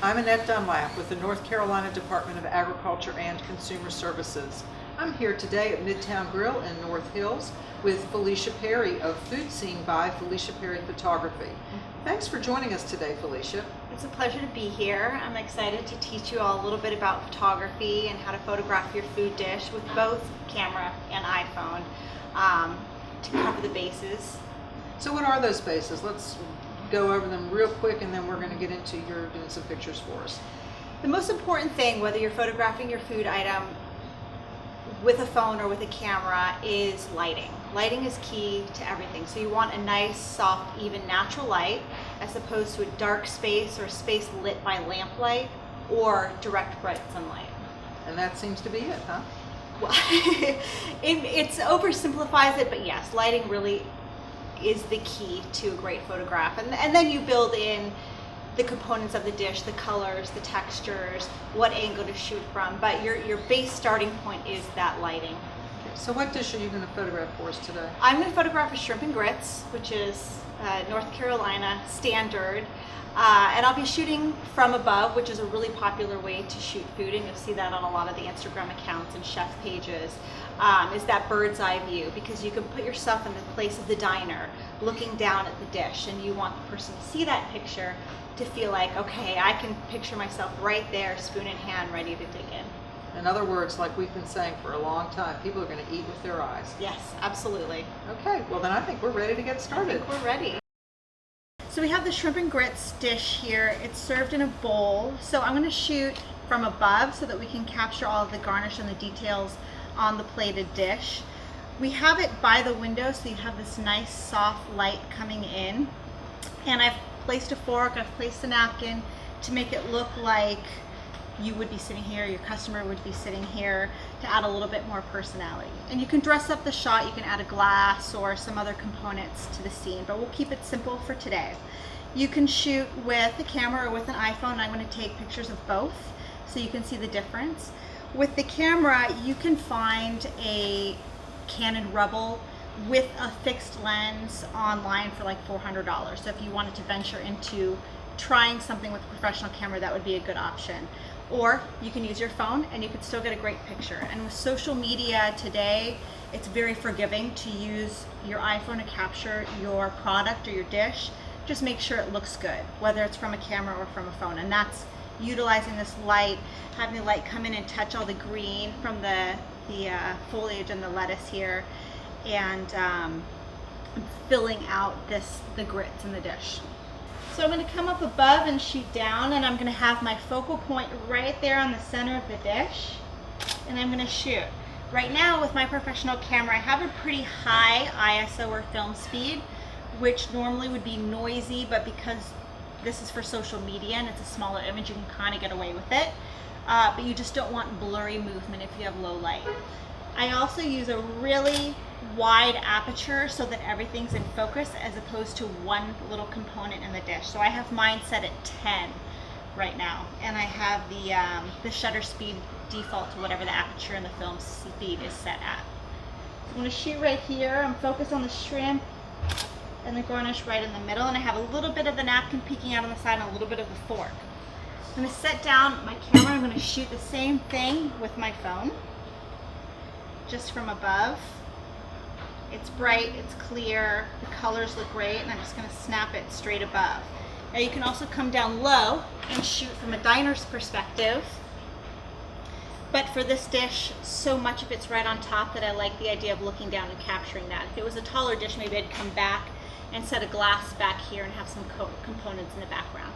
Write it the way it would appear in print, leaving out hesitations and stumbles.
I'm Annette Dunlap with the North Carolina Department of Agriculture and Consumer Services. I'm here today at Midtown Grill in North Hills with Felicia Perry of Food-Seen by Felicia Perry Photography. Thanks for joining us today, Felicia. It's a pleasure to be here. I'm excited to teach you all a little bit about photography and how to photograph your food dish with both camera and iPhone to cover the bases. So what are those bases? Let's go over them real quick and then we're going to get into your doing some pictures for us. The most important thing, whether you're photographing your food item with a phone or with a camera, is lighting. Lighting is key to everything. So you want a nice, soft, even natural light as opposed to a dark space or a space lit by lamplight or direct bright sunlight. And that seems to be it, huh? Well, it oversimplifies it, but yes, lighting really is the key to a great photograph. And then you build in the components of the dish, the colors, the textures, what angle to shoot from, but your base starting point is that lighting. Okay, so what dish are you going to photograph for us today? I'm going to photograph a shrimp and grits, which is North Carolina standard, and I'll be shooting from above, which is a really popular way to shoot food, and you'll see that on a lot of the Instagram accounts and chef pages, is that bird's eye view, because you can put yourself in the place of the diner looking down at the dish, and you want the person to see that picture to feel like, okay, I can picture myself right there, spoon in hand, ready to dig in. In other words, like we've been saying for a long time, people are going to eat with their eyes. Yes, absolutely. Okay, well then I think we're ready to get started. I think we're ready. So we have the shrimp and grits dish here. It's served in a bowl. So I'm going to shoot from above so that we can capture all of the garnish and the details on the plated dish. We have it by the window, so you have this nice soft light coming in. And I've placed a fork, I've placed a napkin to make it look like you would be sitting here, your customer would be sitting here, to add a little bit more personality. And you can dress up the shot, you can add a glass or some other components to the scene, but we'll keep it simple for today. You can shoot with a camera or with an iPhone. I'm going to take pictures of both so you can see the difference. With the camera, you can find a Canon Rebel with a fixed lens online for like $400. So if you wanted to venture into trying something with a professional camera, that would be a good option. Or you can use your phone and you can still get a great picture. And with social media today, it's very forgiving to use your iPhone to capture your product or your dish. Just make sure it looks good, whether it's from a camera or from a phone. And that's utilizing this light, having the light come in and touch all the green from the foliage and the lettuce here, and filling out the grits in the dish. So I'm going to come up above and shoot down, and I'm going to have my focal point right there on the center of the dish, and I'm going to shoot. Right now with my professional camera, I have a pretty high ISO or film speed, which normally would be noisy, but because this is for social media and it's a smaller image, you can kind of get away with it. But you just don't want blurry movement if you have low light. I also use a really wide aperture so that everything's in focus as opposed to one little component in the dish. So I have mine set at 10 right now, and I have the shutter speed default to whatever the aperture and the film speed is set at. So I'm going to shoot right here. I'm focused on the shrimp and the garnish right in the middle, and I have a little bit of the napkin peeking out on the side and a little bit of the fork. I'm going to set down my camera. I'm going to shoot the same thing with my phone, just from above. It's bright, it's clear, the colors look great, and I'm just going to snap it straight above. Now you can also come down low and shoot from a diner's perspective, but for this dish, so much of it's right on top that I like the idea of looking down and capturing that. If it was a taller dish, maybe I'd come back and set a glass back here and have some components in the background.